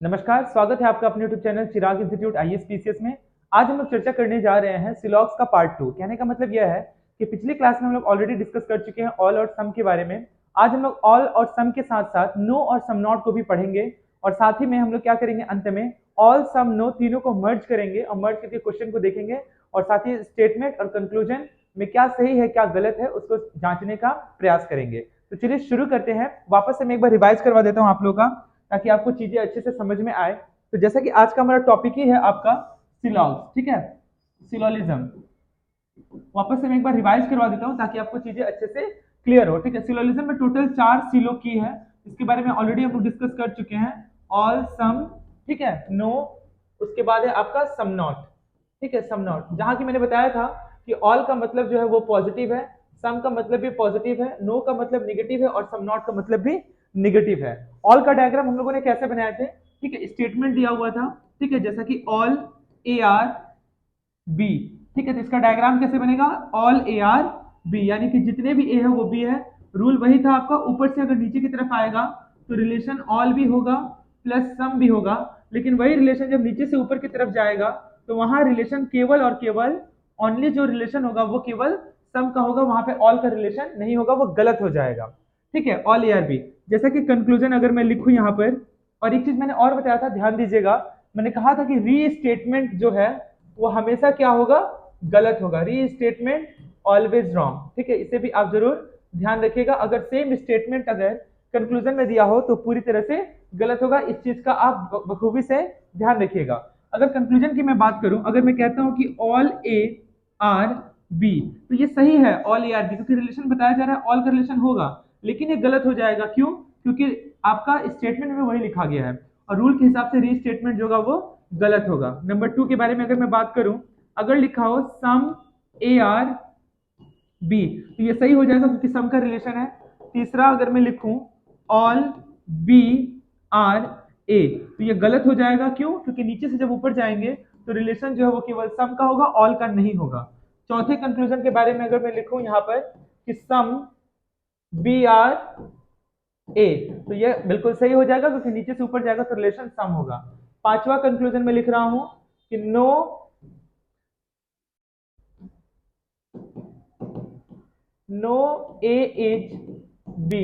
नमस्कार, स्वागत है आपका अपने यूट्यूब चैनल चिराग इंस्टीट्यूट आईएएस पीसीएस में। आज हम लोग चर्चा करने जा रहे हैं सिलॉग्स का पार्ट 2। कहने का मतलब यह है कि पिछली क्लास में हम लोग ऑलरेडी डिस्कस कर चुके हैं ऑल और सम के बारे में। आज हम लोग ऑल और सम के साथ साथ नो और सम नॉट को भी पढ़ेंगे और साथ ही में हम लोग क्या करेंगे, अंत में ऑल सम नो तीनों को मर्ज करेंगे और मर्ज करके क्वेश्चन को देखेंगे और साथ ही स्टेटमेंट और कंक्लूजन में क्या सही है क्या गलत है उसको जांचने का प्रयास करेंगे। तो चलिए शुरू करते हैं। वापस से मैं एक बार रिवाइज करवा देता हूँ आप लोगों का, ताकि आपको चीजें अच्छे से समझ में आए। तो जैसा कि आज का हमारा टॉपिक ही है आपका सिलॉग्स, ठीक है, सिलोलिज्म। वापस से मैं एक बार रिवाइज करवा देता हूं ताकि आपको चीजें अच्छे से क्लियर हो। ठीक है, सिलोलिज्म में टोटल 4 सिलो की है। इसके बारे में ऑलरेडी हम लोग डिस्कस कर चुके हैं। ऑल, सम, ठीक है, नो, उसके बाद है आपका सम नॉट। ठीक है, सम नॉट, जहां की मैंने बताया था कि ऑल का मतलब जो है वो पॉजिटिव है, सम का मतलब भी पॉजिटिव है, नो का मतलब निगेटिव है और सम नॉट का मतलब भी निगेटिव है। ऑल का डायग्राम हम लोगों ने कैसे बनाए थे, ठीक है, स्टेटमेंट दिया हुआ था, ठीक है, जैसा कि ऑल ए आर बी। ठीक है, तो इसका डायग्राम कैसे बनेगा, ऑल ए आर बी, यानी कि जितने भी ए है वो बी है। रूल वही था आपका, ऊपर से अगर नीचे की तरफ आएगा तो रिलेशन ऑल भी होगा प्लस सम भी होगा, लेकिन वही रिलेशन जब नीचे से ऊपर की तरफ जाएगा तो वहां रिलेशन केवल और केवल ओनली जो रिलेशन होगा वो केवल सम का होगा, वहां पे ऑल का रिलेशन नहीं होगा, वो गलत हो जाएगा। ठीक है, ऑल ए आर बी। जैसा कि कंक्लूजन अगर मैं लिखूं यहाँ पर, और एक चीज मैंने और बताया था, ध्यान दीजिएगा, मैंने कहा था कि री स्टेटमेंट जो है वो हमेशा क्या होगा, गलत होगा। री स्टेटमेंट ऑलवेज रॉन्ग। ठीक है, इसे भी आप जरूर ध्यान रखिएगा। अगर सेम स्टेटमेंट अगर कंक्लूजन में दिया हो तो पूरी तरह से गलत होगा। इस चीज का आप बखूबी से ध्यान रखिएगा। अगर कंक्लूजन की मैं बात करूं, अगर मैं कहता हूं कि ऑल ए आर बी, तो ये सही है ऑल ए आर बी, क्योंकि रिलेशन बताया जा रहा है, ऑल का रिलेशन होगा, लेकिन ये गलत हो जाएगा। क्यों? क्योंकि आपका स्टेटमेंट में वही लिखा गया है और रूल के हिसाब से री स्टेटमेंट जो होगा वो गलत होगा। नंबर 2 के बारे में अगर मैं बात करूं, अगर लिखा हो सम ए आर बी, तो ये सही हो जाएगा क्योंकि सम का रिलेशन है। तीसरा अगर मैं लिखूं ऑल बी आर ए, तो ये गलत हो जाएगा। क्यों? क्योंकि नीचे से जब ऊपर जाएंगे तो रिलेशन जो है वो केवल सम का होगा, ऑल का नहीं होगा। चौथे कंक्लूजन के बारे में अगर मैं लिखूं यहाँ पर कि सम बी आर ए, तो ये बिल्कुल सही हो जाएगा क्योंकि नीचे से ऊपर जाएगा तो रिलेशन सम होगा। पांचवा कंक्लूजन में लिख रहा हूं कि no no A H B,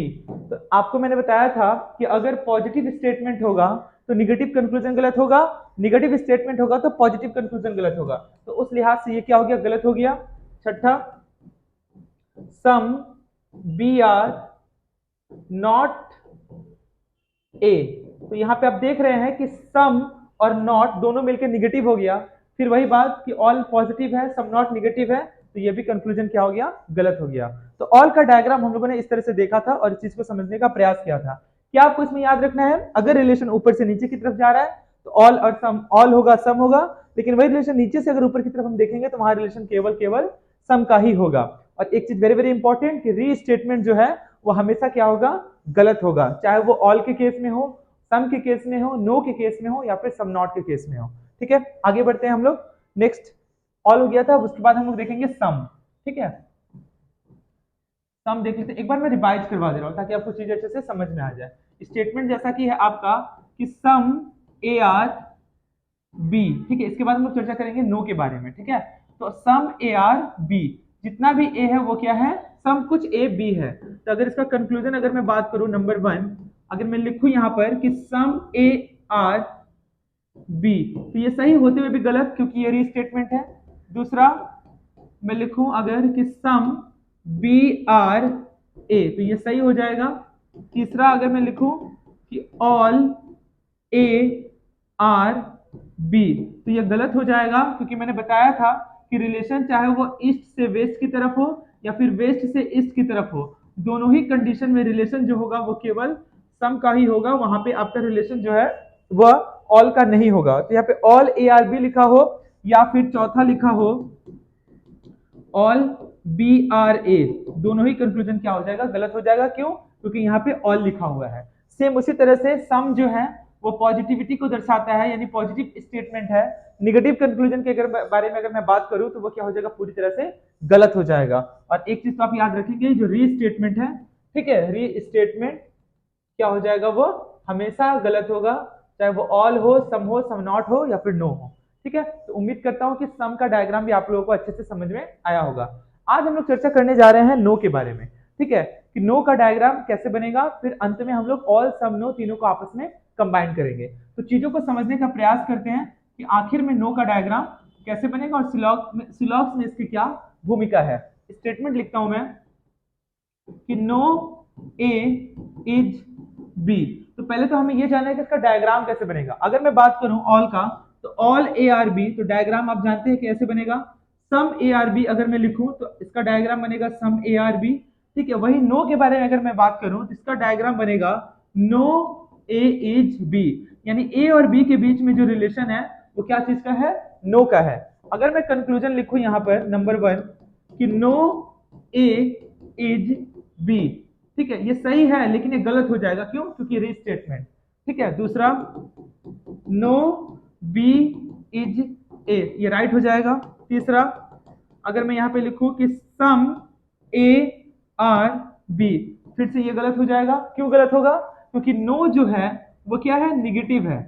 तो आपको मैंने बताया था कि अगर पॉजिटिव स्टेटमेंट होगा तो निगेटिव कंक्लूजन गलत होगा, निगेटिव स्टेटमेंट होगा तो पॉजिटिव कंक्लूजन गलत होगा। तो उस लिहाज से ये क्या हो गया, गलत हो गया। छठा, some B are not A, तो यहां पे आप देख रहे हैं कि सम और नॉट दोनों मिलकर निगेटिव हो गया। फिर वही बात कि ऑल पॉजिटिव है, सम नॉट निगेटिव है, तो ये भी कंक्लूजन क्या हो गया, गलत हो गया। तो ऑल का डायग्राम हम लोगों ने इस तरह से देखा था और इस चीज को समझने का प्रयास किया था। क्या आपको इसमें याद रखना है, अगर रिलेशन ऊपर से नीचे की तरफ जा रहा है तो ऑल और सम, ऑल होगा सम होगा, लेकिन वही रिलेशन नीचे से अगर ऊपर की तरफ हम देखेंगे तो वहां रिलेशन केवल केवल सम का ही होगा। और एक चीज वेरी वेरी इंपॉर्टेंट कि री स्टेटमेंट जो है वो हमेशा क्या होगा, गलत होगा, चाहे वो ऑल के केस में हो, सम के केस में हो, नो के केस में हो या फिर सम नॉट के केस में हो। ठीक है, आगे बढ़ते हैं हम लोग। नेक्स्ट ऑल हो गया था, उसके बाद हम लोग देखेंगे सम। ठीक है, सम देख लेते हैं। एक बार मैं रिवाइज करवा दे रहा हूं ताकि आपको चीज अच्छे से समझ में आ जाए। स्टेटमेंट जैसा कि है आपका कि सम ए आर बी, ठीक है, इसके बाद हम लोग चर्चा करेंगे नो के बारे में। ठीक है, तो सम ए आर बी, जितना भी ए है वो क्या है, सम कुछ ए बी है। तो अगर इसका कंक्लूजन अगर मैं बात करूं, नंबर 1 अगर मैं लिखूं यहां पर कि सम ए आर बी, तो ये सही होते हुए भी गलत क्योंकि ये रीस्टेटमेंट है। दूसरा मैं लिखूं अगर कि सम बी आर ए, तो ये सही हो जाएगा। तीसरा अगर मैं लिखूं कि ऑल ए आर बी, तो ये गलत हो जाएगा क्योंकि मैंने बताया था कि रिलेशन चाहे वो ईस्ट से वेस्ट की तरफ हो या फिर वेस्ट से ईस्ट की तरफ हो, दोनों ही कंडीशन में रिलेशन जो होगा वो केवल सम का ही होगा, वहां पे आपका रिलेशन जो है वह ऑल का नहीं होगा। तो यहाँ पे ऑल ए आर बी लिखा हो या फिर चौथा लिखा हो ऑल बी आर ए, दोनों ही कंक्लूजन क्या हो जाएगा, गलत हो जाएगा। क्यों? क्योंकि यहाँ पे ऑल लिखा हुआ है। सेम उसी तरह से सम जो है वो पॉजिटिविटी को दर्शाता है, यानी पॉजिटिव स्टेटमेंट है। निगेटिव कंक्लूजन के अगर बारे में अगर मैं बात करूं तो वो क्या हो जाएगा, पूरी तरह से गलत हो जाएगा। और एक चीज तो आप याद रखेंगे, जो री स्टेटमेंट है, ठीक है, री स्टेटमेंट क्या हो जाएगा, वो हमेशा गलत होगा, चाहे वो ऑल हो, सम नॉट हो या फिर नो हो। ठीक है, तो उम्मीद करता हूँ कि सम का डायग्राम भी आप लोगों को अच्छे से समझ में आया होगा। आज हम लोग चर्चा करने जा रहे हैं नो के बारे में। ठीक है, कि नो का डायग्राम कैसे बनेगा, फिर अंत में हम लोग ऑल, सम, नो तीनों को आपस में कंबाइन करेंगे। तो चीजों को समझने का प्रयास करते हैं कि आखिर में नो का डायग्राम कैसे बनेगा और सिलॉक्स में इसकी क्या भूमिका है। स्टेटमेंट लिखता हूं मैं कि नो ए इज बी। तो पहले तो हमें ये जानना है कि इसका डायग्राम कैसे बनेगा। अगर मैं बात करूं ऑल का, तो ऑल ए आर बी, तो डायग्राम आप जानते हैं कैसे बनेगा। सम ए आर बी अगर मैं लिखूं तो इसका डायग्राम बनेगा सम ए आर बी। ठीक है, वही नो के बारे में अगर मैं बात करूं तो इसका डायग्राम बनेगा नो ए इज बी। यानी ए और बी के बीच में जो रिलेशन है वो क्या चीज का है, नो का है। अगर मैं कंक्लूजन लिखूं यहां पर नंबर 1 कि नो ए इज बी, ठीक है, ये सही है लेकिन ये गलत हो जाएगा, क्यों, क्योंकि रीस्टेटमेंट। ठीक है, दूसरा नो बी इज ए, ये राइट हो जाएगा। तीसरा अगर मैं यहां पे लिखूं कि सम ए आर बी, फिर से ये गलत हो जाएगा। क्यों गलत होगा, क्योंकि नो जो है वो क्या है, निगेटिव है।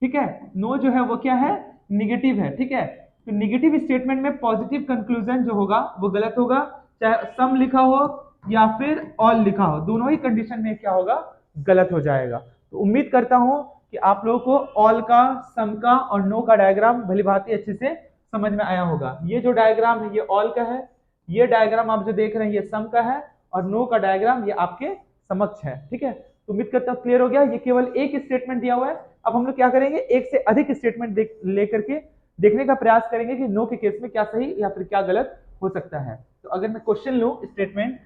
ठीक है, नो जो है वो क्या है, निगेटिव है। ठीक है, तो निगेटिव स्टेटमेंट में पॉजिटिव कंक्लूजन जो होगा वो गलत होगा, चाहे सम लिखा हो या फिर ऑल लिखा हो, दोनों ही कंडीशन में क्या होगा, गलत हो जाएगा। तो उम्मीद करता हूं कि आप लोगों को ऑल का, सम का और नो का डायग्राम भली भांति अच्छे से समझ में आया होगा। ये जो डायग्राम है ये ऑल का है, ये डायग्राम आप जो देख रहे हैं ये सम का है, और नो का डायग्राम ये आपके समक्ष है। ठीक है, तो उम्मीद करता हूं क्लियर हो गया। ये केवल एक स्टेटमेंट दिया हुआ है। अब हम लोग क्या करेंगे, एक से अधिक स्टेटमेंट लेकर के देखने का प्रयास करेंगे कि नो के केस में क्या सही या फिर क्या गलत हो सकता है। तो अगर मैं क्वेश्चन लूं, स्टेटमेंट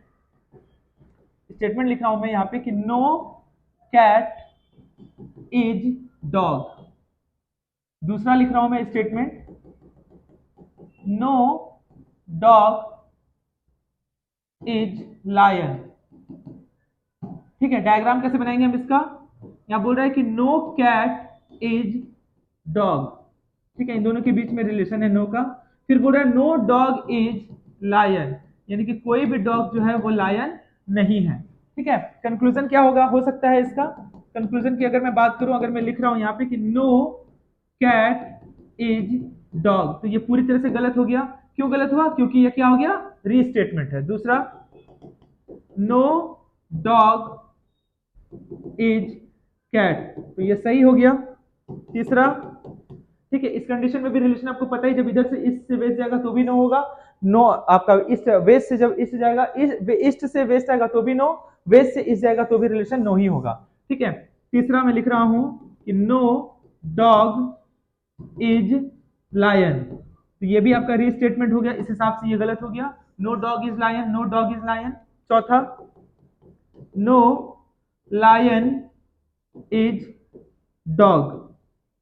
स्टेटमेंट लिख रहा हूं मैं यहां पे कि नो कैट इज डॉग। दूसरा लिख रहा हूं मैं statement, no dog is lion. ठीक है, डायग्राम कैसे बनाएंगे हम इसका, यहां बोल रहा है कि नो कैट इज डॉग। ठीक है, इन दोनों के बीच में रिलेशन है नो का। फिर बोल रहा है नो डॉग इज लायन, यानी कि कोई भी डॉग जो है वो लायन नहीं है। ठीक है, कंक्लूजन क्या होगा, हो सकता है इसका कंक्लूजन की अगर मैं बात करूं, अगर मैं लिख रहा हूं यहां पे कि नो कैट इज डॉग, तो ये पूरी तरह से गलत हो गया। क्यों गलत हुआ, क्योंकि ये क्या हो गया, रीस्टेटमेंट है। दूसरा, नो डॉग इज कैट, तो ये सही हो गया। तीसरा, ठीक है, इस कंडीशन में भी रिलेशन आपको पता ही, जब इधर से ईस्ट से वेस्ट जाएगा तो भी नो होगा। नो आपका ईस्ट, वेस्ट से जब ईस्ट जाएगा, ईस्ट से वेस्ट आएगा तो भी नो, वेस्ट से ईस्ट जाएगा तो भी रिलेशन नो ही होगा। ठीक है, तीसरा मैं लिख रहा हूं कि नो डॉग इज लायन, तो ये भी आपका रीस्टेटमेंट हो गया, इस हिसाब से ये गलत हो गया। No dog is lion, no dog is lion. चौथा, नो लायन इज डॉग,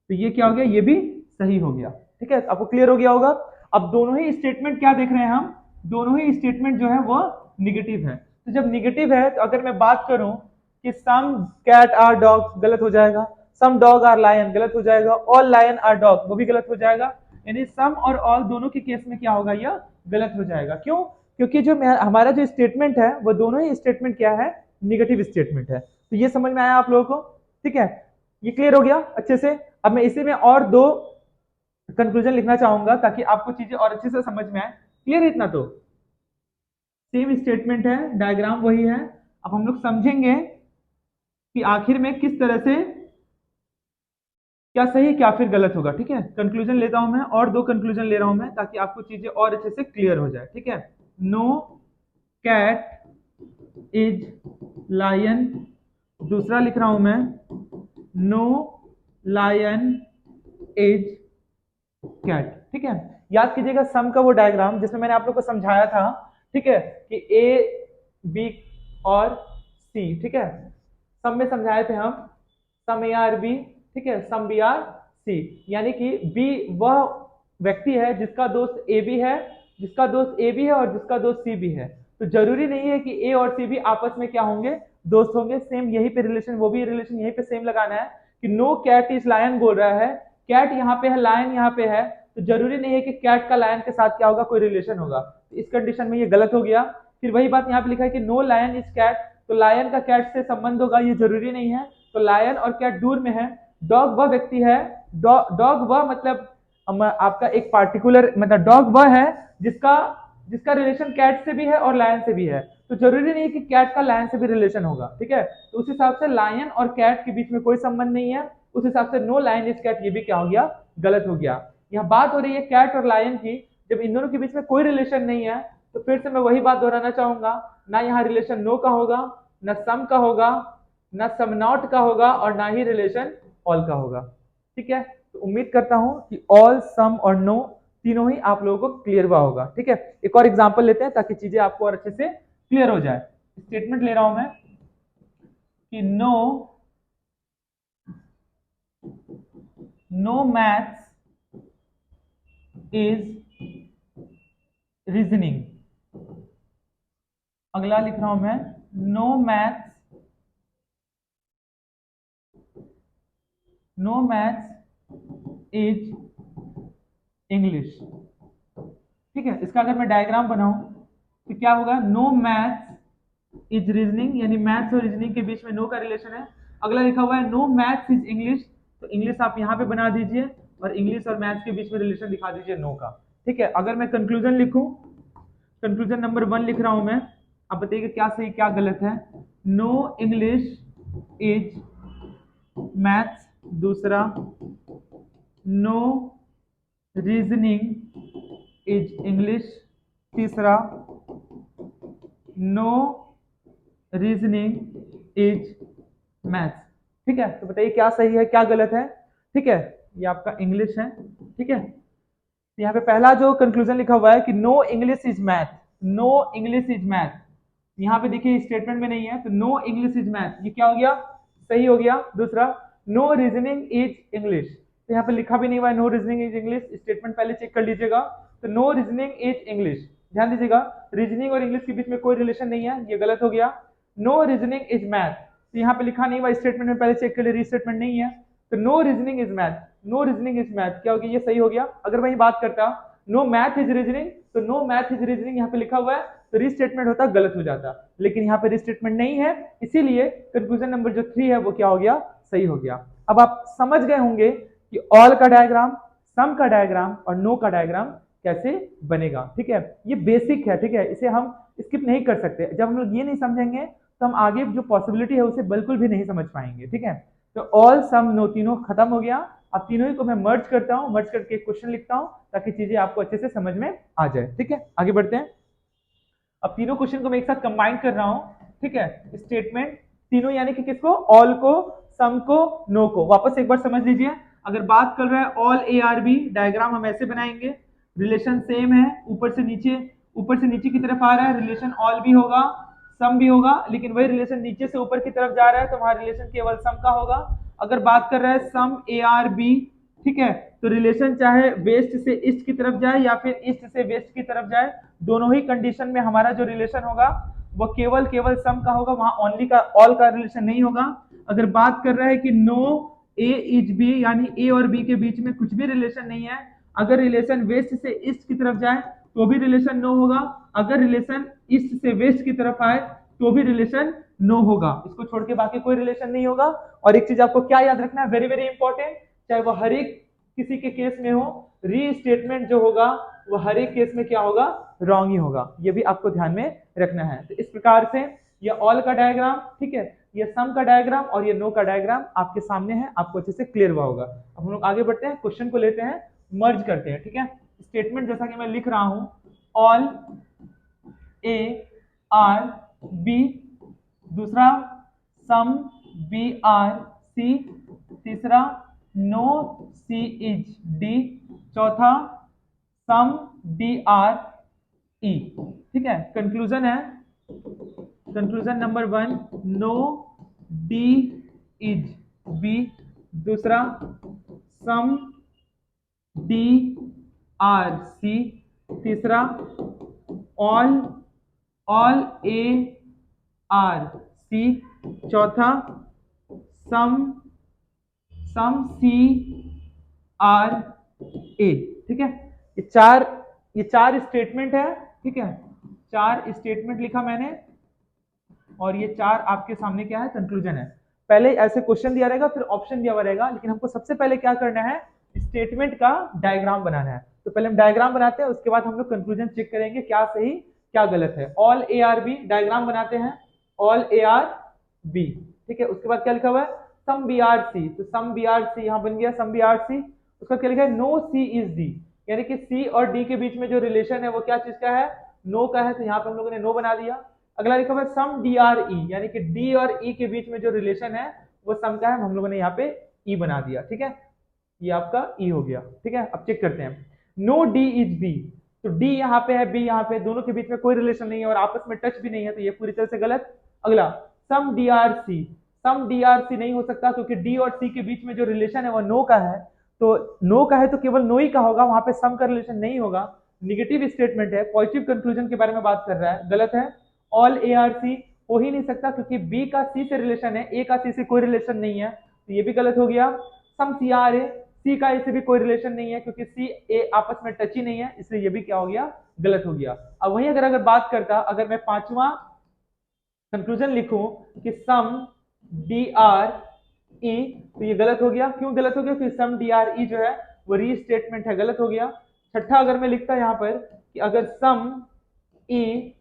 तो ये क्या हो गया, ये भी सही हो गया। ठीक है, आपको क्लियर हो गया होगा। अब दोनों ही स्टेटमेंट क्या देख रहे हैं हम, दोनों ही स्टेटमेंट जो है वो निगेटिव है। तो जब निगेटिव है तो अगर मैं बात करूं कि सम कैट आर डॉग, गलत हो जाएगा। सम डॉग आर लायन, गलत हो जाएगा। ऑल लायन आर डॉग, वो भी गलत हो जाएगा। यानी सम और ऑल दोनों के केस में क्या होगा, यह गलत हो जाएगा। क्यों, क्योंकि जो हमारा जो स्टेटमेंट है वो दोनों ही स्टेटमेंट क्या है, निगेटिव स्टेटमेंट है। तो ये समझ में आया आप लोगों को। ठीक है, ये क्लियर हो गया अच्छे से। अब मैं इसी में और दो कंक्लूजन लिखना चाहूंगा ताकि आपको चीजें और अच्छे से समझ में आए। क्लियर है इतना, तो सेम स्टेटमेंट है, डायग्राम वही है। अब हम लोग समझेंगे कि आखिर में किस तरह से क्या सही क्या फिर गलत होगा। ठीक है, कंक्लूजन लेता हूं मैं, और दो कंक्लूजन ले रहा हूं मैं ताकि आपको चीजें और अच्छे से क्लियर हो जाए। ठीक है, नो कैट इज लायन। दूसरा लिख रहा हूं मैं, नो लायन इज कैट। ठीक है, याद कीजिएगा सम का वो डायग्राम जिसमें मैंने आप लोग को समझाया था। ठीक है, कि ए बी और सी। ठीक है, सम में समझाए थे हम, सम ए आर बी। ठीक है, सम बी आर सी, यानी कि बी वह व्यक्ति है जिसका दोस्त ए बी है, जिसका दोस्त ए बी है और जिसका दोस्त सी बी है। तो जरूरी नहीं है कि ए और सी भी आपस में क्या होंगे, दोस्त होंगे। सेम यहीं पे रिलेशन, वो भी रिलेशन यहीं पे सेम लगाना है कि नो कैट इज लायन बोल रहा है, कैट यहाँ पे है, लायन यहाँ पे है, तो जरूरी नहीं है कि कैट का लायन के साथ क्या होगा, कोई रिलेशन होगा। तो इस कंडीशन में ये गलत हो गया। फिर वही बात यहाँ पे लिखा है कि नो लायन इज कैट, तो लायन का कैट से संबंध होगा, ये जरूरी नहीं है। तो लायन और कैट दूर में है, डॉग वह व्यक्ति है, डॉग वह मतलब आपका एक पार्टिकुलर मतलब डॉग वह है जिसका जिसका रिलेशन कैट से भी है और लायन से भी है। तो जरूरी नहीं है कि कैट का लायन से भी रिलेशन होगा, ठीक है। तो उस हिसाब से लायन और कैट के बीच में कोई संबंध नहीं है, उस हिसाब से नो लायन इज कैट, ये भी क्या हो गया, गलत हो गया। यहाँ बात हो रही है कैट और लायन की, जब इन दोनों के बीच में कोई रिलेशन नहीं है तो फिर से मैं वही बात दोहराना चाहूंगा, ना यहाँ रिलेशन नो का होगा, ना सम का होगा, ना सम नॉट का होगा, और ना ही रिलेशन ऑल का होगा, ठीक है। तो उम्मीद करता हूं कि ऑल, सम और नो तीनों ही आप लोगों को क्लियर हुआ होगा, ठीक है। एक और एग्जांपल लेते हैं ताकि चीजें आपको और अच्छे से क्लियर हो जाए। स्टेटमेंट ले रहा हूं मैं कि नो मैथ्स इज रीजनिंग। अगला लिख रहा हूं मैं, नो मैथ्स इज इंग्लिश, ठीक है। इसका अगर मैं डायग्राम बनाऊं तो क्या होगा, नो मैथ्स इज रीजनिंग, यानी मैथ्स और रीजनिंग के बीच में नो का रिलेशन है। अगला लिखा हुआ है नो मैथ्स इज इंग्लिश, तो इंग्लिश आप यहां पे बना दीजिए और इंग्लिश और मैथ्स के बीच में रिलेशन दिखा दीजिए नो का, ठीक है। अगर मैं कंक्लूजन लिखूं, कंक्लूजन नंबर 1 लिख रहा हूं मैं, आप बताइए क्या सही क्या गलत है। नो इंग्लिश इज मैथ्स, दूसरा नो रीजनिंग इज इंग्लिश, तीसरा नो रीजनिंग इज मैथ्स, ठीक है। तो बताइए क्या सही है क्या गलत है, ठीक है। ये आपका इंग्लिश है, ठीक है। तो यहाँ पे पहला जो कंक्लूजन लिखा हुआ है कि no English is math, no English is math, यहाँ पे देखिए स्टेटमेंट में नहीं है, तो नो इंग्लिश इज मैथ, ये क्या हो गया, सही हो गया। दूसरा नो रीजनिंग इज इंग्लिश, तो यहाँ पे लिखा भी नहीं हुआ है no reasoning is English, statement पहले चेक कर लीजिएगा। तो नो रीजनिंग इज इंग्लिश, ध्यान दीजिएगा रीजनिंग और इंग्लिश के बीच में कोई रिलेशन नहीं है, ये गलत हो गया। नो रीजनिंग इज मैथ, तो यहाँ पे लिखा नहीं हुआ स्टेटमेंट में, पहले चेक कर लिए, रीस्टेटमेंट नहीं है। तो no reasoning is math, no reasoning is math क्या हो गया, ये सही हो गया। अगर वही बात करता नो मैथ इज रीजनिंग, तो नो मैथ इज रीजनिंग यहाँ पे लिखा हुआ है, तो रीस्टेटमेंट होता गलत हो जाता, लेकिन यहाँ पे रीस्टेटमेंट नहीं है, इसीलिए कंक्लूजन नंबर जो 3 है वो क्या हो गया, सही हो गया। अब आप समझ गए होंगे कि ऑल का डायग्राम, सम का डायग्राम और नो का डायग्राम कैसे बनेगा, ठीक है। ये बेसिक है, ठीक है, इसे हम स्किप नहीं कर सकते। जब हम लोग ये नहीं समझेंगे तो हम आगे जो पॉसिबिलिटी है उसे बिल्कुल भी नहीं समझ पाएंगे, ठीक है। तो ऑल, सम, नो तीनों खत्म हो गया। अब तीनों ही को मैं मर्ज करता हूं, मर्ज करके एक क्वेश्चन लिखता हूं ताकि चीजें आपको अच्छे से समझ में आ जाए, ठीक है। आगे बढ़ते हैं। अब तीनों क्वेश्चन को मैं एक साथ कंबाइन कर रहा हूं, ठीक है। स्टेटमेंट तीनों यानी कि किसको, ऑल को, सम को, नो को, वापस एक बार समझ लीजिए। अगर बात कर रहा है all A are B, diagram हम ऐसे बनाएंगे, रिलेशन सेम है, ऊपर से नीचे की तरफ आ रहा है, रिलेशन ऑल भी होगा, सम भी होगा, लेकिन वही रिलेशन नीचे से ऊपर की तरफ जा रहा है तो वहां रिलेशन केवल सम का होगा। अगर बात कर रहा है सम ए आर बी, ठीक है, तो रिलेशन चाहे वेस्ट से ईस्ट की तरफ जाए या फिर ईस्ट से वेस्ट की तरफ जाए, दोनों ही कंडीशन में हमारा जो रिलेशन होगा वो केवल केवल सम का होगा, वहां ओनली का ऑल का रिलेशन नहीं होगा। अगर बात कर रहा है कि नो ए इज बी, यानी ए और बी के बीच में कुछ भी रिलेशन नहीं है, अगर रिलेशन वेस्ट से ईस्ट की तरफ जाए तो भी रिलेशन नो होगा, अगर रिलेशन ईस्ट से वेस्ट की तरफ आए तो भी रिलेशन नो होगा, इसको छोड़ के बाकी कोई रिलेशन नहीं होगा। और एक चीज आपको क्या याद रखना है, वेरी वेरी इंपॉर्टेंट, चाहे वो हर एक किसी के केस में हो, रीस्टेटमेंट जो होगा वो हर एक केस में क्या होगा, रॉन्ग ही होगा, ये भी आपको ध्यान में रखना है। तो इस प्रकार से ये ऑल का डायग्राम, ठीक है, ये सम का डायग्राम और ये नो का डायग्राम आपके सामने है, आपको अच्छे से क्लियर हुआ होगा। अब हम लोग आगे बढ़ते हैं, क्वेश्चन को लेते हैं, मर्ज करते हैं, ठीक है। स्टेटमेंट जैसा कि मैं लिख रहा हूं, ऑल ए आर बी, दूसरा सम बी आर सी, तीसरा नो सी इज डी, चौथा सम डी आर ई, ठीक है। कंक्लूजन है, conclusion number 1, no D is B, दूसरा सम डी आर सी, तीसरा all all A are C, चौथा some some C R A, ठीक है। ये चार स्टेटमेंट है, ठीक है, चार स्टेटमेंट लिखा मैंने और ये चार आपके सामने क्या है, कंक्लूजन है। पहले ऐसे क्वेश्चन दिया रहेगा, फिर ऑप्शन दिया हुआ रहेगा, लेकिन हमको सबसे पहले क्या करना है, स्टेटमेंट का डायग्राम बनाना है। तो पहले हम डायग्राम बनाते हैं, उसके बाद हम लोग कंक्लूजन चेक करेंगे क्या सही क्या गलत है। All A are B diagram बनाते हैं, ऑल ए आर बी, ठीक है। उसके बाद क्या लिखा हुआ है, सम बी आर सी, तो सम बी आर सी यहाँ बन गया सम बी आर सी। उसका क्या लिखा है, नो सी इज डी, यानी कि सी और डी के बीच में जो रिलेशन है वो क्या चीज का है, नो का है, तो यहाँ पे हम लोगों ने नो बना दिया। अगला लिखा हुआ है सम डी आर ई, यानी कि डी और ई के बीच में जो रिलेशन है वो सम का है, हम लोगों ने यहाँ पे ई बना दिया, ठीक है। ये आपका ई हो गया, ठीक है। अब चेक करते हैं, नो डी इज बी, तो डी यहाँ पे है, बी यहाँ पे, दोनों के बीच में कोई रिलेशन नहीं है और आपस में टच भी नहीं है, तो ये पूरी तरह से गलत। अगला सम D are C, some D are सी नहीं हो सकता क्योंकि डी और सी के बीच में जो रिलेशन है वो नो का है, तो नो का है तो केवल नो ही का होगा, वहां पे सम का रिलेशन नहीं होगा। निगेटिव स्टेटमेंट है, पॉजिटिव कंक्लूजन के बारे में बात कर रहा है, गलत है। ऑल ए आर सी हो ही नहीं सकता क्योंकि बी का सी से रिलेशन है, ए का सी से कोई रिलेशन नहीं है, तो ये भी गलत हो गया। सम सी आर ए, सी का ए से भी कोई रिलेशन नहीं है क्योंकि सी ए आपस में टच ही नहीं है, इसलिए ये भी क्या हो गया, गलत हो गया। अब वहीं अगर बात करता, अगर मैं पांचवा कंक्लूजन लिखूं कि सम डी आर ई, तो ये गलत हो गया। क्यों गलत हो गया, क्योंकि सम डी आर ई जो है वो रीस्टेटमेंट है, गलत हो गया। छठा अगर मैं लिखता यहाँ पर कि अगर सम ई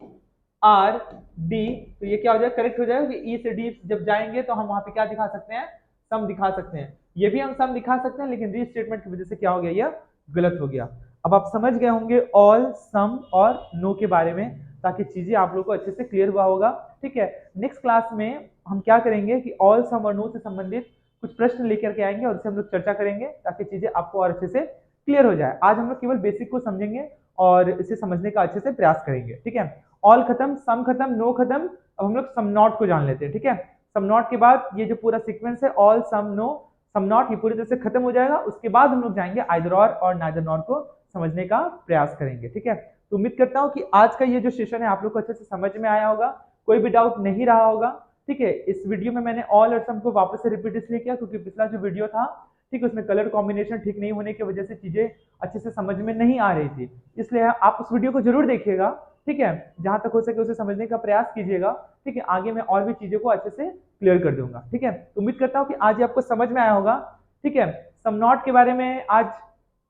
आर डी, तो ये क्या हो जाएगा, करेक्ट हो जाएगा कि ई से डी जब जाएंगे तो हम वहां पे क्या दिखा सकते हैं, सम दिखा सकते हैं। ये भी हम सम दिखा सकते हैं, लेकिन रीस्टेटमेंट की वजह से क्या हो गया, ये गलत हो गया। अब आप समझ गए होंगे ऑल, सम और नो के बारे में, ताकि चीजें आप लोगों को अच्छे से क्लियर हुआ होगा, ठीक है। नेक्स्ट क्लास में हम क्या करेंगे कि ऑल, सम और नो से संबंधित कुछ प्रश्न लेकर के आएंगे और उससे हम लोग चर्चा करेंगे ताकि चीजें आपको और अच्छे से क्लियर हो जाए। आज हम लोग केवल बेसिक को समझेंगे और इसे समझने का अच्छे से प्रयास करेंगे, ठीक है। ऑल खत्म, सम खत्म, नो खत्म, अब हम लोग सम नॉट को जान लेते हैं, ठीक है। सम नॉट के बाद ये जो पूरा सीक्वेंस है all, some, no, some not, ये पूरी तरह से खत्म हो जाएगा। उसके बाद हम लोग जाएंगे आइदर और नाइदर नॉट को समझने का प्रयास करेंगे, ठीक है। तो उम्मीद करता हूँ कि आज का ये जो सेशन है आप लोग को अच्छे से समझ में आया होगा, कोई भी डाउट नहीं रहा होगा, ठीक है। इस वीडियो में मैंने ऑल और सम को वापस से रिपीट इसलिए किया क्योंकि पिछला जो वीडियो था, ठीक है, उसमें कलर कॉम्बिनेशन ठीक नहीं होने की वजह से चीजें अच्छे से समझ में नहीं आ रही थी, इसलिए आप उस वीडियो को जरूर देखिएगा, ठीक है। जहां तक हो सके उसे समझने का प्रयास कीजिएगा, ठीक है। आगे मैं और भी चीजों को अच्छे से क्लियर कर दूंगा, ठीक है। तो उम्मीद करता हूँ कि आज आपको समझ में आया होगा, ठीक है। सम नॉट के बारे में आज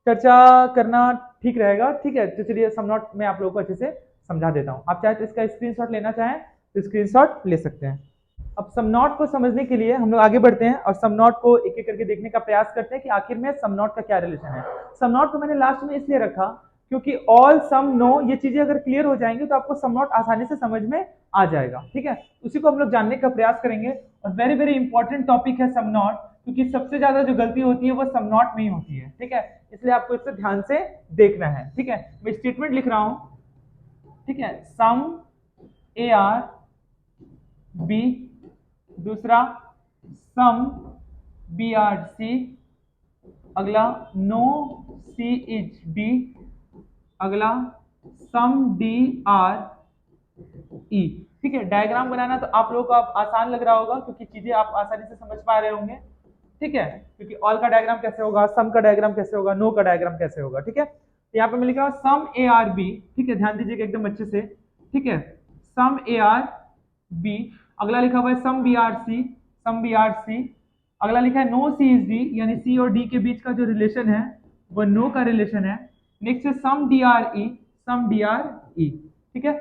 चर्चा करना ठीक रहेगा, ठीक है। तो चलिए सम नॉट में आप लोगों को अच्छे से समझा देता हूँ। आप चाहे तो इसका स्क्रीनशॉट लेना चाहें तो स्क्रीनशॉट ले सकते हैं। अब सम नॉट को समझने के लिए हम लोग आगे बढ़ते हैं और सम नॉट को एक एक करके देखने का प्रयास करते हैं कि आखिर में सम नॉट का क्या रिलेशन है। सम नॉट को मैंने लास्ट में इसलिए रखा क्योंकि ऑल, सम, नो ये चीजें अगर क्लियर हो जाएंगी तो आपको सम नॉट आसानी से समझ में आ जाएगा, ठीक है। उसी को हम लोग जानने का प्रयास करेंगे और वेरी वेरी इंपॉर्टेंट टॉपिक है सम नॉट, क्योंकि सबसे ज्यादा जो गलती होती है वो सम नॉट में ही होती है, ठीक है। इसलिए आपको इससे ध्यान से देखना है, ठीक है। मैं स्टेटमेंट लिख रहा हूं, ठीक है। सम ए आर बी, दूसरा सम बी आर सी, अगला नो सी इज डी, अगला सम डी आर ई, ठीक है। डायग्राम बनाना तो आप लोगों को आप आसान लग रहा होगा क्योंकि चीजें आप आसानी से समझ पा रहे होंगे, ठीक है। क्योंकि ऑल का डायग्राम कैसे होगा, सम का डायग्राम कैसे होगा, नो का डायग्राम कैसे होगा, ठीक है। तो यहाँ पे मैं लिख रहा हूँ सम ए आर बी, ठीक है, ध्यान दीजिएगा एकदम अच्छे से, ठीक है। सम ए आर बी, अगला लिखा हुआ है some B are C, some B are C, अगला लिखा है नो सी इज डी, यानी सी और डी के बीच का जो रिलेशन है वो नो का रिलेशन है। नेक्स्ट है some D are E, some D are ई, ठीक है।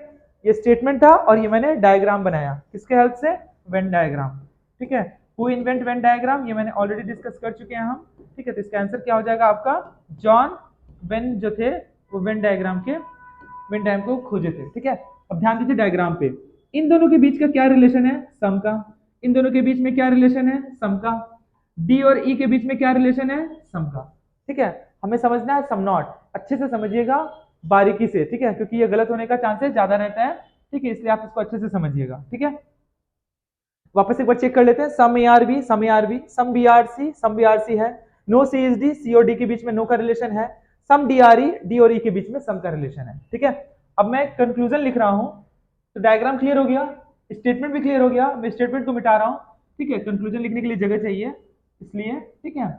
ये स्टेटमेंट था और ये मैंने डायग्राम बनाया किसके हेल्प से, वेन डायग्राम, ठीक है। हु इन्वेंट वेन डायग्राम, ये मैंने ऑलरेडी डिस्कस कर चुके हैं हम, ठीक है। तो इसका आंसर क्या हो जाएगा आपका, जॉन वेन जो थे वो वेन डायग्राम को खोजे थे, ठीक है। अब ध्यान दीजिए डायग्राम पे, इन दोनों के बीच का क्या रिलेशन है, सम का। इन दोनों के बीच में क्या रिलेशन है, सम का। डी और ई के बीच में क्या रिलेशन है, सम का, ठीक है। हमें समझना है सम नॉट, अच्छे से समझिएगा बारीकी से, ठीक है, क्योंकि ये गलत होने का चांसेस ज्यादा रहता है, ठीक है। इसलिए आप इसको अच्छे से समझिएगा, ठीक है। वापस एक बार चेक कर लेते हैं, some A are B, some A are B, some B are C, some B are C है। No C is D, C और डी के बीच में नो का रिलेशन है। Some D are E, D और ई के बीच में सम का रिलेशन है, ठीक है। अब मैं कंक्लूजन लिख रहा हूं, तो डायग्राम क्लियर हो गया, स्टेटमेंट भी क्लियर हो गया, मैं स्टेटमेंट को मिटा रहा हूं, ठीक है। कंक्लूजन लिखने के लिए जगह चाहिए इसलिए, ठीक है।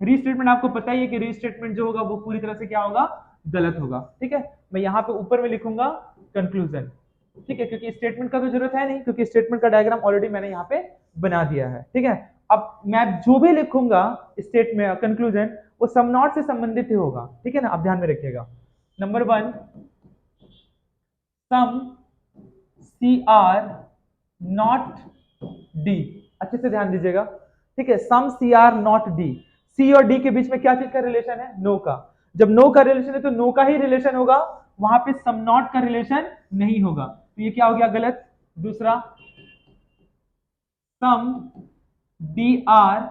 रीस्टेटमेंट आपको पता ही है कि रीस्टेटमेंट जो होगा वो पूरी तरह से क्या होगा, गलत होगा, ठीक है। मैं यहाँ पे ऊपर में लिखूंगा कंक्लूजन, ठीक है, क्योंकि स्टेटमेंट का तो जरूरत है नहीं, क्योंकि स्टेटमेंट का डायग्राम ऑलरेडी मैंने यहाँ पे बना दिया है। ठीक है, अब मैं जो भी लिखूंगा स्टेट में कंक्लूजन, वो सम नॉट से संबंधित ही होगा। ठीक है ना, आप ध्यान में रखिएगा। Number 1, some C are not D. अच्छे से ध्यान दीजिएगा। ठीक है, some C are not D. C और डी के बीच में क्या चीज का रिलेशन है? नो का। जब नो का रिलेशन है तो नो का ही रिलेशन होगा, वहां पे सम नॉट का रिलेशन नहीं होगा। तो ये क्या हो गया? गलत। दूसरा, सम डी आर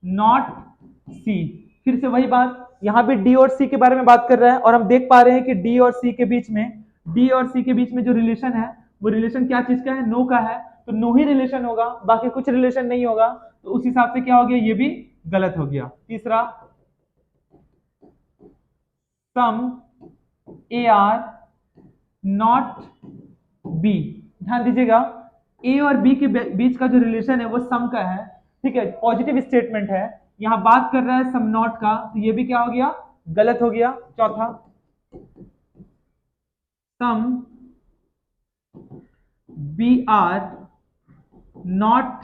नॉट सी। फिर से वही बात, यहां पे डी और सी के बारे में बात कर रहा है, और हम देख पा रहे हैं कि डी और सी के बीच में, डी और सी के बीच में जो रिलेशन है, वो रिलेशन क्या चीज का है? नो का है। तो नो ही रिलेशन होगा, बाकी कुछ रिलेशन नहीं होगा। तो उस हिसाब से क्या हो गया? ये भी गलत हो गया। तीसरा, सम ए आर नॉट बी। ध्यान दीजिएगा, ए और बी के बीच का जो रिलेशन है वो सम का है। ठीक है, पॉजिटिव स्टेटमेंट है, यहां बात कर रहा है सम नॉट का, तो ये भी क्या हो गया? गलत हो गया। चौथा, some B are not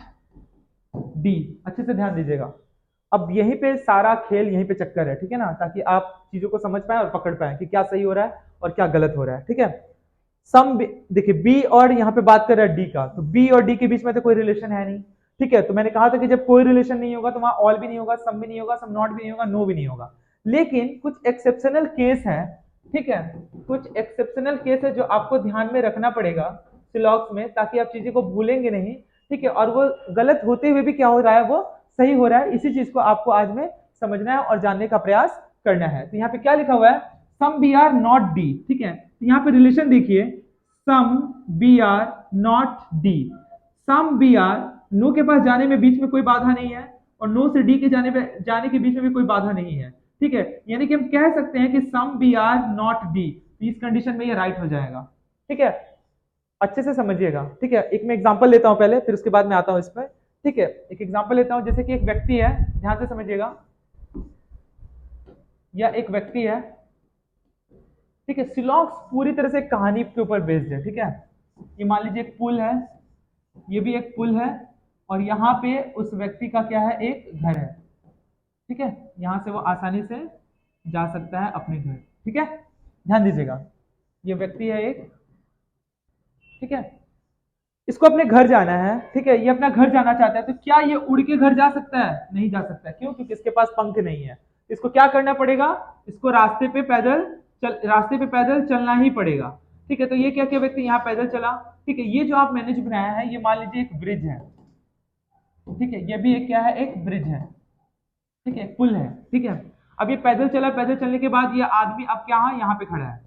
D. अच्छे से ध्यान दीजिएगा। अब यहीं पे सारा खेल, यहीं पे चक्कर है। ठीक है ना, ताकि आप चीजों को समझ पाए और पकड़ पाए कि क्या सही हो रहा है और क्या गलत हो रहा है। ठीक है, सम देखिए बी और यहाँ पे बात कर रहा है डी का, तो बी और डी के बीच में तो कोई रिलेशन है नहीं। ठीक है, तो मैंने कहा था कि जब कोई रिलेशन नहीं होगा तो वहां ऑल भी नहीं होगा, सम भी नहीं होगा, सम नॉट भी नहीं होगा, नो भी नहीं होगा। लेकिन कुछ एक्सेप्शनल केस है। ठीक है, कुछ एक्सेप्शनल केस है जो आपको ध्यान में रखना पड़ेगा सिलॉक्स में, ताकि आप चीजें को भूलेंगे नहीं। ठीक है, और वो गलत होते हुए भी क्या हो रहा है? वो सही हो रहा है। इसी चीज को आपको आज में समझना है और जानने का प्रयास करना है। तो यहाँ पे क्या लिखा हुआ है? Some B are not D. ठीक है, तो यहाँ पे रिलेशन देखिए, some B are not D. Some B are, no के पास जाने में बीच में कोई बाधा नहीं है, और नो से डी के जाने के बीच में भी कोई बाधा नहीं है। ठीक है, यानी कि हम कह सकते हैं कि some B are not D. इस कंडीशन में ये राइट हो जाएगा। ठीक है, अच्छे से समझिएगा। ठीक है, एक मैं एग्जांपल लेता हूं पहले, फिर उसके बाद मैं आता हूं इस पर। ठीक है, एक एग्जांपल लेता हूं, जैसे कि एक व्यक्ति है, ध्यान से समझिएगा, या एक व्यक्ति है। ठीक है, सिलॉक्स पूरी तरह से कहानी के ऊपर बेस्ड है। ठीक है, ये मान लीजिए एक पुल है, ये भी एक पुल है, और यहाँ पे उस व्यक्ति का क्या है? एक घर है। ठीक है, यहाँ से वो आसानी से जा सकता है अपने घर। ठीक है, ध्यान दीजिएगा, ये व्यक्ति है एक। ठीक है, इसको अपने घर जाना है। ठीक है, ये अपना घर जाना चाहता है, तो क्या ये उड़ के घर जा सकता है? नहीं जा सकता। क्यों? क्योंकि इसके पास पंख नहीं है। इसको क्या करना पड़ेगा? इसको रास्ते पे पैदल चलना ही पड़ेगा। ठीक है, तो ये क्या क्या व्यक्ति यहाँ पैदल चला। ठीक है, ये जो आप मैंने जो बनाया है, ये मान लीजिए एक ब्रिज है। ठीक है, ये भी एक क्या है? एक ब्रिज है। ठीक है, पुल है। ठीक है, अब ये पैदल चला, पैदल चलने के बाद ये आदमी अब क्या है? यहाँ पे खड़ा है।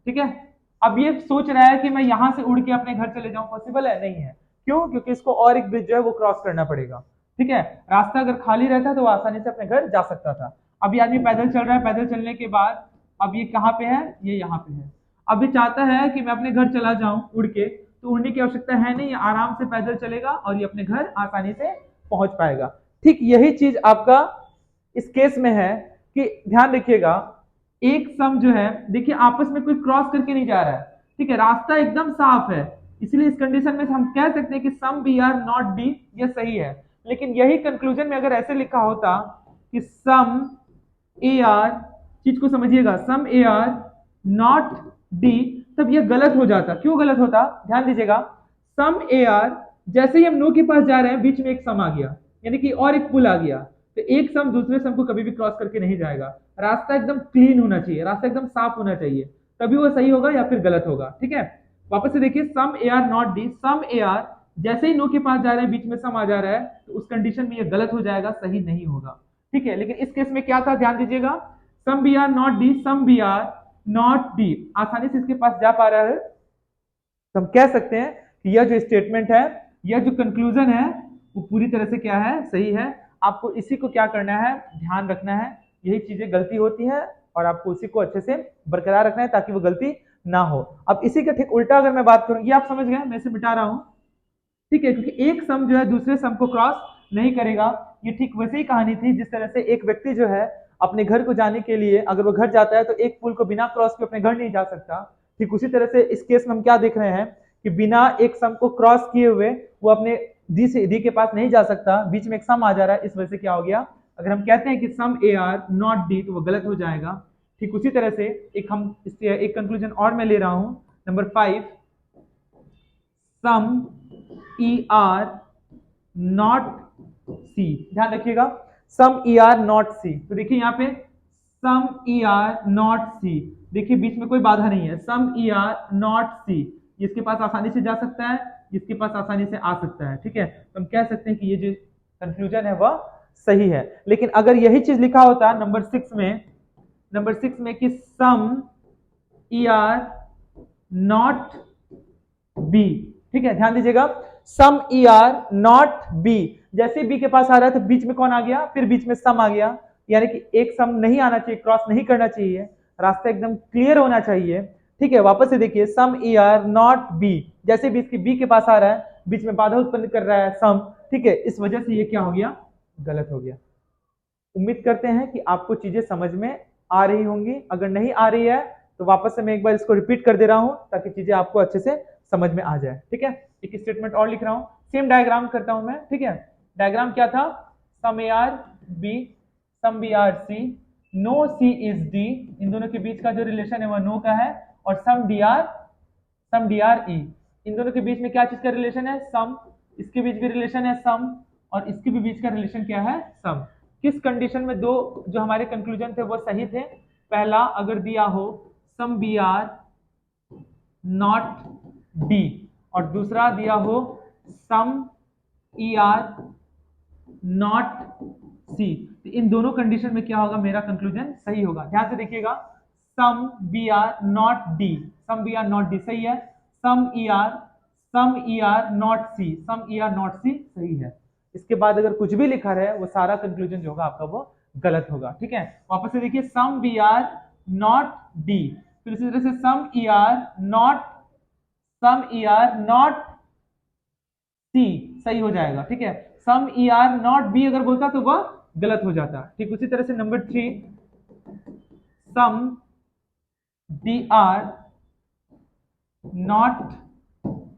ठीक है, अब ये सोच रहा है कि मैं यहां से उड़ के अपने घर चले जाऊं, पॉसिबल है? नहीं है। क्यों? क्योंकि इसको और एक ब्रिज जो है वो क्रॉस करना पड़ेगा। ठीक है, रास्ता अगर खाली रहता तो वो आसानी से अपने घर जा सकता था। अब ये आदमी पैदल चल रहा है, पैदल चलने के बाद अब ये कहाँ पे है? ये यहाँ पे है। अब ये चाहता है कि मैं अपने घर चला जाऊं उड़ के, तो उड़ने की आवश्यकता है नहीं, ये आराम से पैदल चलेगा और ये अपने घर आसानी से पहुंच पाएगा। ठीक यही चीज आपका इस केस में है, कि ध्यान रखिएगा, एक सम जो है, देखिए आपस में कोई क्रॉस करके नहीं जा रहा है। ठीक है, रास्ता एकदम साफ है, इसलिए इस कंडीशन में हम कह सकते हैं कि some B are not D, ये सही है। लेकिन यही कंक्लूजन में अगर ऐसे लिखा होता कि सम ए आर, चीज को समझिएगा, सम ए आर नॉट डी, तब यह गलत हो जाता। क्यों गलत होता? ध्यान दीजिएगा, सम ए आर, जैसे ही हम नो के पास जा रहे हैं, बीच में एक सम आ गया, यानी कि और एक पुल आ गया, तो एक सम दूसरे सम को कभी भी क्रॉस करके नहीं जाएगा। रास्ता एकदम क्लीन होना चाहिए, रास्ता एकदम साफ होना चाहिए, तभी वो सही होगा या फिर गलत होगा। ठीक है, वापस से देखिए, some A are not D, some A are, जैसे ही नो के पास जा रहे हैं बीच में सम आ जा रहा है, तो उस कंडीशन में ये गलत हो जाएगा, सही नहीं होगा। ठीक है, लेकिन इस केस में क्या था? ध्यान दीजिएगा, some B are not D, some B are not D, आसानी से इसके पास जा पा रहा है। तो हम कह सकते हैं कि यह जो स्टेटमेंट है, यह जो कंक्लूजन है, वो पूरी तरह से क्या है? सही है। आपको इसी को क्या करना है? ध्यान रखना है। यही चीजें गलती होती है और आपको उसी को अच्छे से बरकरार रखना है ताकि वो गलती ना हो। अब इसी का ठीक उल्टा अगर मैं बात करूं, ये आप समझ गए, मैं इसे मिटा रहा हूं। ठीक है, क्योंकि एक सम जो है दूसरे सम को क्रॉस नहीं करेगा। ये ठीक वैसे ही कहानी थी जिस तरह से एक व्यक्ति जो है अपने घर को जाने के लिए, अगर वो घर जाता है तो एक पुल को बिना क्रॉस किए अपने घर नहीं जा सकता। ठीक उसी तरह से इस केस में हम क्या देख रहे हैं कि बिना एक सम को क्रॉस किए हुए वो अपने डी से डी के पास नहीं जा सकता, बीच में एक सम आ जा रहा है, इस वजह से क्या हो गया, अगर हम कहते हैं कि सम ए आर नॉट डी तो वो गलत हो जाएगा। ठीक उसी तरह से एक कंक्लूजन और मैं ले रहा हूं, number 5, some E are not C. ध्यान रखिएगा, सम ई आर नॉट सी, तो देखिए यहाँ पे सम ई आर नॉट सी, देखिए बीच में कोई बाधा नहीं है, सम ई आर नॉट सी, इसके पास आसानी से जा सकता है, इसके पास आसानी से आ सकता है। ठीक है, तो हम कह सकते हैं कि ये जो कंक्लूजन है वह सही है। लेकिन अगर यही चीज लिखा होता नंबर 6 में कि सम ई आर नॉट बी, ठीक है, ध्यान दीजिएगा, सम ई आर नॉट बी, जैसे बी के पास आ रहा है तो बीच में कौन आ गया, फिर बीच में सम आ गया, यानी कि एक सम नहीं आना चाहिए, क्रॉस नहीं करना चाहिए, रास्ता एकदम क्लियर होना चाहिए। ठीक है, वापस से देखिए, सम ई आर नॉट बी, जैसे भी इसकी बी के पास आ रहा है, बीच में बाधा उत्पन्न कर रहा है सम, ठीक है, इस वजह से ये क्या हो गया, गलत हो गया। उम्मीद करते हैं कि आपको चीजें समझ में आ रही होंगी, अगर नहीं आ रही है तो वापस से मैं एक बार इसको रिपीट कर दे रहा हूं ताकि चीजें आपको अच्छे से समझ में आ जाए। ठीक है, एक स्टेटमेंट और लिख रहा हूं, सेम डायग्राम करता हूं मैं। ठीक है, डायग्राम क्या था, some A are B, some B are C, no C is D, इन दोनों के बीच का जो रिलेशन है वह नो का है, और सम डी आर ई, इन दोनों के बीच में क्या चीज का रिलेशन है, सम, इसके बीच भी रिलेशन है सम, और इसके भी बीच का रिलेशन क्या है, सम। किस कंडीशन में दो जो हमारे कंक्लूजन थे वो सही थे, पहला अगर दिया हो some B are not D, और दूसरा दिया हो सम ई आर नॉट सी, तो इन दोनों कंडीशन में क्या होगा, मेरा कंक्लूजन सही होगा। ध्यान से देखिएगा, some B are not D, some B are not D सही है, some E are not C, some E are not C सही है। इसके बाद अगर कुछ भी लिखा रहे वो सारा कंक्लूजन जो होगा आपका वो गलत होगा। ठीक है, वापस से देखिए, some B are not D, फिर इसी तरह से सम ई आर नॉट सी सही हो जाएगा। ठीक है, some E are not B अगर बोलता तो वह गलत हो जाता। ठीक उसी तरह से number 3, some D are not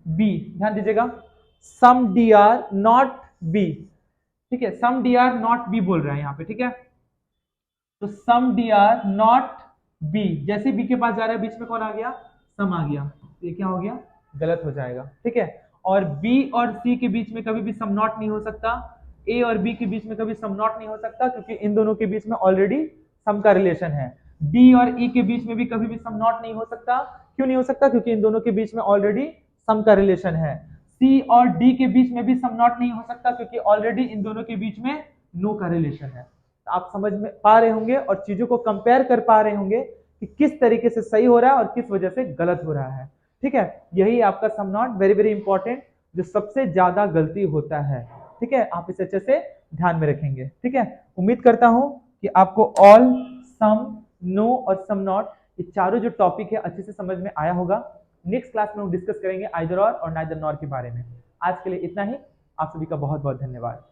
B, ध्यान दीजिएगा, some D are not B, ठीक है, some D are not B बोल रहा है यहाँ पे। ठीक है, तो some D are not B, जैसे बी के पास जा रहा है बीच में कौन आ गया, सम आ गया, ये क्या हो गया, गलत हो जाएगा। ठीक है, और बी और सी के बीच में कभी भी सम नॉट नहीं हो सकता, ए और बी के बीच में कभी सम नॉट नहीं हो सकता, क्योंकि इन दोनों के बीच में ऑलरेडी सम का रिलेशन है। डी और ई के बीच में भी कभी भी सम नॉट नहीं हो सकता, क्यों नहीं हो सकता, क्योंकि इन दोनों के बीच में ऑलरेडी सम का रिलेशन है। सी और डी के बीच में भी सम नॉट नहीं हो सकता, क्योंकि ऑलरेडी इन दोनों के बीच में नो का रिलेशन है। तो आप समझ में पा रहे होंगे और चीजों को कंपेयर कर पा रहे होंगे कि किस तरीके से सही हो रहा है और किस वजह से गलत हो रहा है। ठीक है, यही आपका some not, very very important, जो सबसे ज्यादा गलती होता है। ठीक है, आप इसे अच्छे से ध्यान में रखेंगे। ठीक है, उम्मीद करता हूं कि आपको ऑल, सम, नो और सम नॉट, ये चारों जो टॉपिक है अच्छे से समझ में आया होगा। नेक्स्ट क्लास में हम डिस्कस करेंगे आइदर और नाइदर नॉर के बारे में। आज के लिए इतना ही, आप सभी का बहुत बहुत धन्यवाद।